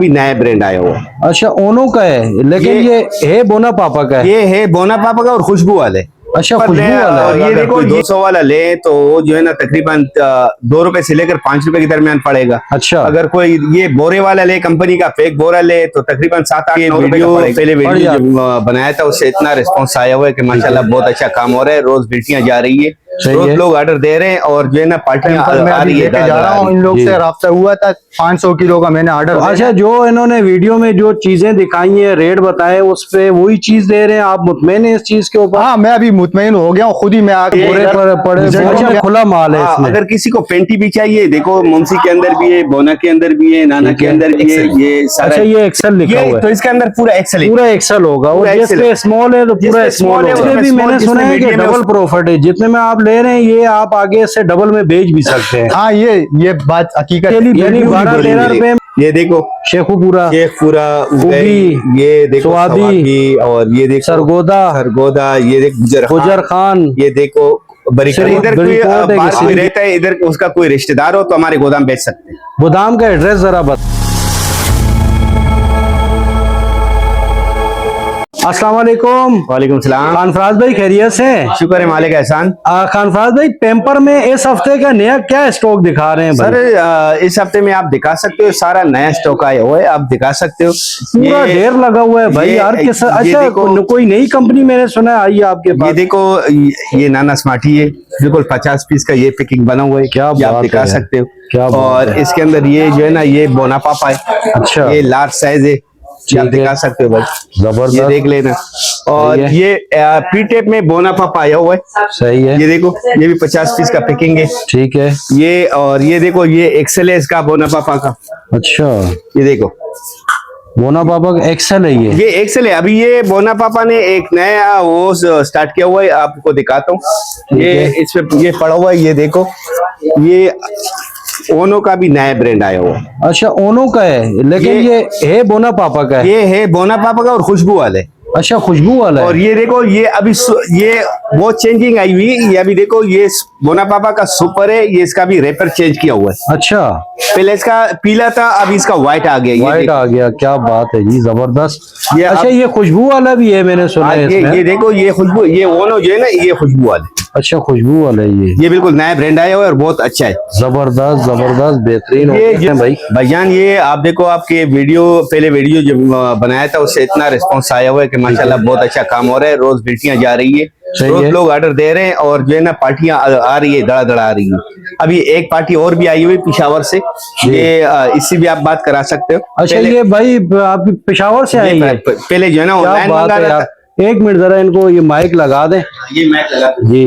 भी नया ब्रांड आया हुआ है। अच्छा ओनो का है, लेकिन ये है बोना पापा का है। ये है बोना पापा का और खुशबू वाले। अच्छा पर खुशबू वाला और है। ये देखो 200 वाला ले तो जो है ना तकरीबन 2 रुपए से लेकर 5 रुपए के दरमियान पड़ेगा। अच्छा अगर कोई ये बोरे वाला ले, कंपनी का फेक बोरा ले तो तकरीबन 7-8 वीडियो पहले वीडियो जो बनाया था उससे इतना रिस्पांस आया हुआ है कि माशाल्लाह बहुत अच्छा काम हो रहा है। रोज बेटियां जा रही है, रोज लोग ऑर्डर दे रहे हैं और जो है ना पार्टियां आ रही है। जा रहा हूँ, इन लोग से राब्ता हुआ था, 500 किलो का मैंने ऑर्डर। अच्छा जो इन्होंने वीडियो में जो चीजें दिखाई है, रेट बताए, उस पे वही चीज दे रहे हैं, आप मुतमईन है इस चीज के ऊपर? हाँ मैं अभी मुतमईन हो गया हूँ, खुद ही मैं आके पूरे पड़े खुला माल है इसमें। अगर किसी को पेंटी भी चाहिए, देखो मुंशी के अंदर भी है, बोना के अंदर भी है, नाना के अंदर भी है, ये सारा। अच्छा ये एक्सेल लिखा हुआ है तो इसके अंदर पूरा एक्सेल है, पूरा एक्सेल होगा। और जिसपे स्मॉल है तो पूरा स्मॉल है। इसमें भी मैंने सुना है कि डबल प्रॉफिट है, जितने में आप ले रहे हैं ये आप आगे से डबल में बेच भी सकते हैं। हाँ ये बात हकीकत है। यानी 12-13 रुपए। ये देखो शेखुपुरा, ये देखो स्वादी, और ये देखो सरगोदा, ये देखो गुजर खान, ये देखो बरीकर। इधर कोई बात कोई रहता है, इधर उसका कोई रिश्तेदार हो तो हमारे गोदाम बेच सकते हैं। गोदाम का एड्रेस जरा बता। अस्सलाम वालेकुम। वालेकुम सलाम। खानफराज भाई खैरियत से? शुक्र है मालिक एहसान। खानफराज भाई पेम्पर में इस हफ्ते का नया क्या स्टॉक दिखा रहे हैं भाई? सर इस हफ्ते में आप दिखा सकते हो, सारा नया स्टॉक आया हुआ है, आप दिखा सकते हो। पूरा ढेर लगा हुआ है भाई यार। अच्छा कोई नई कंपनी मैंने सुना है आई है आपके पास? ये देखो ये नाना स्मार्टी है, बिल्कुल 50 पीस का ये पैकिंग बना हुआ है, क्या आप दिखा सकते हो। क्या और इसके अंदर ये जो है ना ये बोना पापा है। अच्छा ये लार्ज साइज है, आप दिखा सकते हो भाई, जबरदस्त, ये देख लेना। और ये पी टेप में बोना पापा आया हुआ है। सही है। ये देखो ये भी 50 पीस का पैकिंग है। ठीक है। ये और ये देखो ये एक्सेल है इसका बोना पापा का। अच्छा ये देखो बोना पापा का एक्सेल है ये एक्सेल है। अभी ये बोना पापा ने एक नया वो स्टार्ट किया हुआ है, आपको दिखाता हूँ। ये इस पे ये पड़ा हुआ है, ये देखो ये ओनो का भी नया ब्रांड आया हुआ है। अच्छा ओनो का है, लेकिन ये है बोना पापा का है। ये है बोना पापा का और खुशबू वाले। अच्छा खुशबू वाला है। और ये देखो ये अभी ये वो चेंजिंग आई हुई, ये अभी देखो ये बोना पापा का सुपर है, ये इसका भी रेपर चेंज किया हुआ है। अच्छा पहले इसका पीला था, अभी इसका व्हाइट आ गया। व्हाइट आ गया, क्या बात है जी, जबरदस्त। ये अच्छा ये खुशबू वाला भी है, मैंने सुना है इसमें। ये देखो ये खुशबू, ये ओनो जो है ना ये खुशबू वाले। अच्छा खुशबू वाला है ये बिल्कुल नया ब्रांड आया हुआ है और बहुत अच्छा है। जबरदस्त जबरदस्त बेहतरीन भाई। भाईजान ये आप देखो, आपके वीडियो पहले वीडियो जो बनाया था उससे इतना रिस्पांस आया हुआ है कि माशाल्लाह बहुत अच्छा काम हो रहा है। रोज बेटियां जा रही है, रोज लोग ऑर्डर दे रहे हैं और जो है ना पार्टियां आ रही है, दड़ा आ रही है। अभी एक पार्टी और भी आई हुई पेशावर से, ये इससे भी आप बात करा सकते हो। अच्छा ये भाई आप पेशावर से आए हैं? पहले जो है ना ऑनलाइन मंगा रहा था। एक मिनट जरा इनको ये माइक लगा दें। ये माइक लगा जी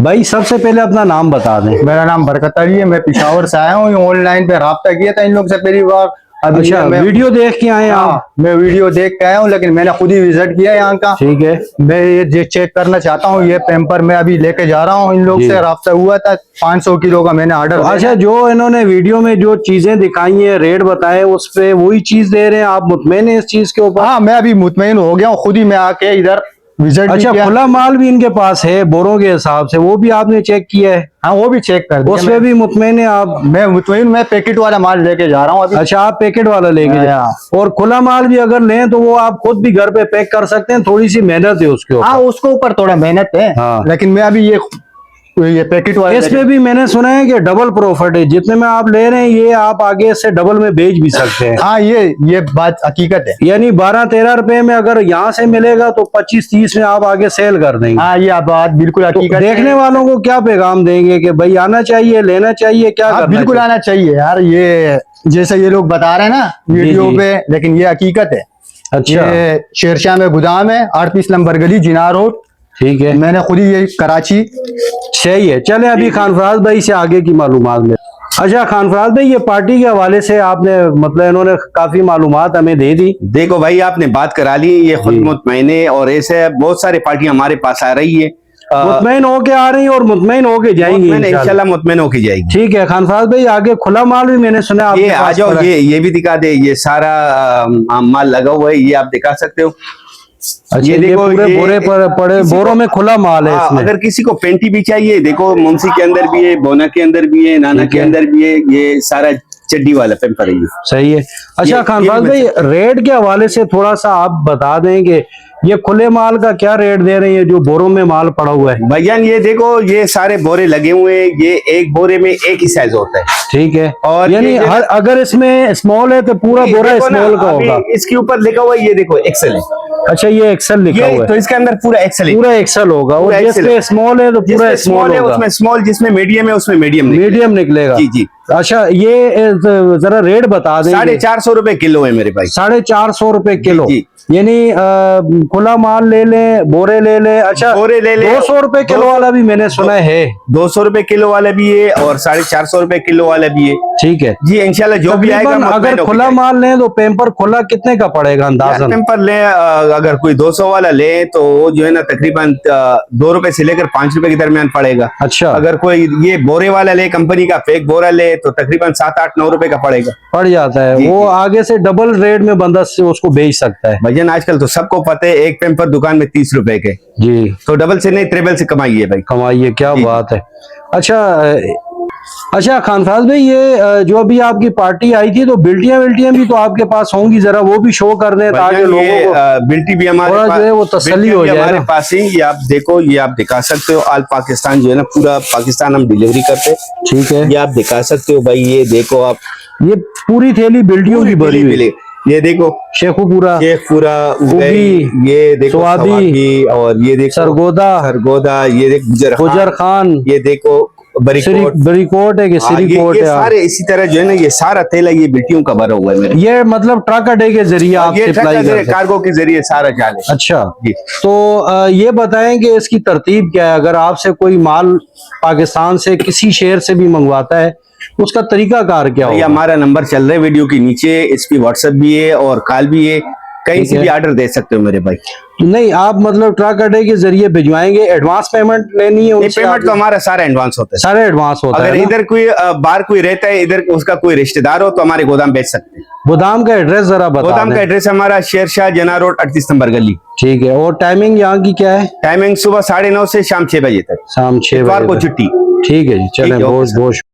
भाई, सबसे पहले अपना नाम बता दें। मेरा नाम बरकत अली है, मैं पेशावर से आया हूँ। ऑनलाइन पे राब्ता किया था इन लोग से पहली बार। अच्छा वीडियो देख के आए आप? मैं वीडियो देख के आया हूँ, लेकिन मैंने खुद ही विजिट किया यहाँ का। ठीक है। मैं ये चेक करना चाहता हूँ, ये पेम्पर मैं अभी लेके जा रहा हूँ। इन लोग से राब्ता हुआ था, 500 किलो का मैंने ऑर्डर। अच्छा जो इन्होंने वीडियो में जो चीजें दिखाई है, रेट बताए, उस पे वही चीज दे रहे हैं, आप मुतमईन है इस चीज के ऊपर? हाँ मैं अभी मुतमईन हो गया हूँ, खुद ही मैं आके इधर विजिट। अच्छा खुला माल भी इनके पास है बोरों के हिसाब से, वो भी आपने चेक किया है? हाँ वो भी चेक कर दिया। उसमें भी मुतमईन है आप? मैं मुतमईन, मैं पैकेट वाला माल लेके जा रहा हूँ अभी। अच्छा आप पैकेट वाला लेके जा। और खुला माल भी अगर लें तो वो आप खुद भी घर पे पैक कर सकते हैं, थोड़ी सी मेहनत है उसके ऊपर। हाँ उसके ऊपर थोड़ा मेहनत है। हाँ। लेकिन मैं अभी ये पैकेट वाला, इसमें भी मैंने सुना है कि डबल प्रॉफिट है, जितने में आप ले रहे हैं ये आप आगे से डबल में बेच भी सकते हैं। हाँ ये बात हकीकत है। यानी 12-13 रुपए में अगर यहाँ से मिलेगा तो 25-30 में आप आगे सेल कर देंगे। हाँ ये बात बिल्कुल हकीकत है। देखने वालों को क्या पैगाम देंगे कि भाई आना चाहिए, लेना चाहिए, क्या करना? बिल्कुल आना चाहिए यार। ये जैसे ये लोग बता रहे हैं ना वीडियो पे, लेकिन ये हकीकत है। अच्छा ये शेरशाह में गोदाम है, 38 नंबर गली, जिनार रोड। ठीक है, मैंने खुद ही ये कराची। सही है। चले अभी खानफराज भाई से आगे की मालूमात ले। अच्छा खानफराज भाई, ये पार्टी के हवाले से आपने मतलब इन्होंने काफी मालूमात हमें दे दी। देखो भाई आपने बात करा ली, ये खुद मुतमईन और ऐसे बहुत सारी पार्टियां हमारे पास आ रही है, मुतमईन होके आ रही है और मुतमईन होके जाएंगी इंशाल्लाह। मुतमईन होके जाएगी। ठीक है खानफराज भाई, आगे खुला माल भी मैंने सुना ये आ जाओ, ये भी दिखा दे, ये सारा माल लगा हुआ है, ये आप दिखा सकते हो। अच्छा, ये देखो पूरे बोरे पर पड़े बोरों में खुला माल है इसमें। अगर किसी को पेंटी भी चाहिए, देखो मुंशी के अंदर भी है, बोना के अंदर भी है, नाना के अंदर भी है, ये सारा चड्डी वाला पेम्पर है ये। सही है। अच्छा ये खानफराज भाई, रेट के हवाले से थोड़ा सा आप बता देंगे, ये खुले माल का क्या रेट दे रहे हैं जो बोरों में माल पड़ा हुआ है? भाईजान ये देखो, ये सारे बोरे लगे हुए हैं, ये एक बोरे में एक ही साइज होता है। ठीक है। और यानी ये हर अगर इसमें स्मॉल है तो पूरा बोरा देखो ना, स्मॉल का अभी होगा। इसके ऊपर लिखा हुआ है, ये देखो एक्सेल है, अच्छा ये एक्सेल लिखा ये हुआ तो है, इसके अंदर पूरा एक्सेल है। पूरा एक्सेल होगा। और पूरा जिसमें Excel है। स्मॉल है तो पूरा जिसमें स्मॉल स्मॉल है होगा, उसमें स्मॉल, जिसमें मीडियम है उसमें मीडियम मीडियम निकलेगा। जी जी। अच्छा ये जरा रेट बता देंगे। 450 रुपए किलो है मेरे भाई। 450 रुपए किलो। जी। यानी खुला माल ले लें, बोरे ले लें। अच्छा बोरे ले लें। 200 रुपए किलो वाला भी मैंने सुना है। 200 रुपए किलो वाला भी है और 450 रुपए किलो वाला भी है। ठीक है जी इंशाल्लाह जो भी आएगा तकरीबन मुतमईन अगर होके खुला जाएगा। माल लें तो पेपर खुला कितने का पड़ेगा यार अंदाजन? पेपर ले, अगर कोई 200 वाला ले तो वो जो है ना तकरीबन 2 रुपए से लेकर 5 रुपए के दरमियान पड़ेगा। अच्छा अगर कोई ये बोरे वाला ले, कंपनी का फेक बोरा ले, तो तकरीबन 7-8-9 रुपए का पड़ेगा। पड़ जाता है। जी, वो जी। आगे से डबल रेट में बंदा से उसको बेच सकता है। भजन आजकल तो सबको पता है, एक पेपर दुकान में 30 रुपए के, जी तो डबल से नहीं ट्रिपल से कमाइए भाई। कमाइए, क्या जी। बात है। अच्छा खानफराज भाई, ये जो अभी आपकी पार्टी आई थी तो बिल्टियां भी तो आपके पास होंगी, जरा वो भी शो कर दें ताकि भजन लोगों ये को बिल्टी भी हमारे थोड़ा जो है वो तसल्ली बिल्टी हो भी जाए हमारे ना। पास ही। ये आप देखो, ये आप दिखा सकते हो, ऑल पाकिस्तान जो है ना, पूरा पाकिस्तान हम डिलीवरी करते हैं। ठीक है, ये आप दिखा सकते हो भाई, ये देखो आप, ये पूरी थैली बिल्टियों की भरी हुई। मिले, ये देखो शेखुपुरा, शेखपुरा, उगी, ये देखो स्वादी, सवाकी, और ये देखो सरगोदा, ये देखो गुजर खान, ये देखो बरीकोट। बरीकोट है कि हाँ, सिरीकोट ये है। सारे इसी तरह जो है ना, ये सारा थैला ये बिल्टियों का भरा हुआ है मेरे। ये मतलब ट्रक अड्डे के जरिए आप ये सप्लाई करते हैं? कार्गो के जरिए सारा चाले। अच्छा जी। तो ये बताएं कि इसकी तरतीब क्या है? अगर आपसे कोई माल पाकिस्तान से किसी शहर से भी मंगवाता है उसका तरीका कार क्या ये होगा? हमारा नंबर चल रहा है वीडियो के नीचे, इस पे व्हाट्सएप भी है और कॉल भी है, कहीं से है। भी ऑर्डर दे सकते हो मेरे भाई। नहीं आप मतलब ट्रक अड्डे के जरिए भिजवाएंगे, एडवांस पेमेंट लेनी है उनसे? पेमेंट तो हमारा सारा एडवांस होता है। सारे एडवांस होता अगर है ना? इधर कोई बाहर कोई रहता है, इधर उसका कोई रिश्तेदार हो तो हमारे गोदाम भेज सकते हैं। गोदाम का एड्रेस जरा बता गोदाम दें। का एड्रेस हमारा शेरशाह जना रोड 38 नंबर गली। ठीक है। और टाइमिंग यहाँ की क्या है? टाइमिंग सुबह 9:30 से शाम 6 बजे तक, शाम 6 इतवार को बजे तक। छुट्टी। ठीक है जी, ठीक चलें, है, ओके बहुत सर। बहुत